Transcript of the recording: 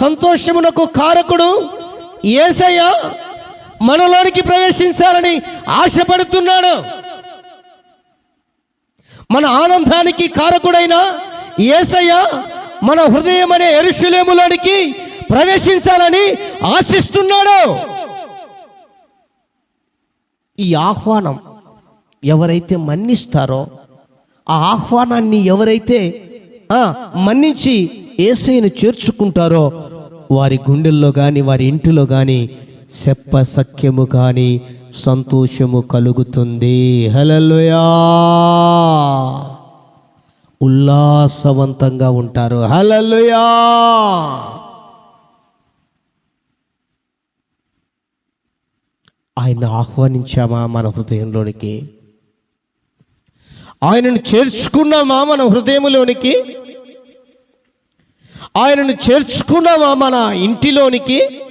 సంతోషమునకు కారకుడు యేసయ్య మనలోనికి ప్రవేశించాలని ఆశపడుతున్నాడు. మన ఆనందానికి కారకుడైన యేసయ్య మన హృదయం అనే యెరూషలేములోనికి ప్రవేశించాలని ఆశిస్తున్నాడు. ఈ ఆహ్వానం ఎవరైతే మన్నిస్తారో, ఆ ఆహ్వానాన్ని ఎవరైతే మన్నించి యేసయ్యను చేర్చుకుంటారో వారి గుండెల్లో కానీ వారి ఇంటిలో కానీ సఖ్యము కానీ సంతోషము కలుగుతుంది. హల్లెలూయా. ఉల్లాసవంతంగా ఉంటారు. హల్లెలూయా. ఆయన ఆహ్వానించామా మన హృదయంలోనికి? ఆయనను చేర్చుకున్నామా మన హృదయంలోనికి? ఆయనను చేర్చుకున్నామా మన ఇంటిలోనికి?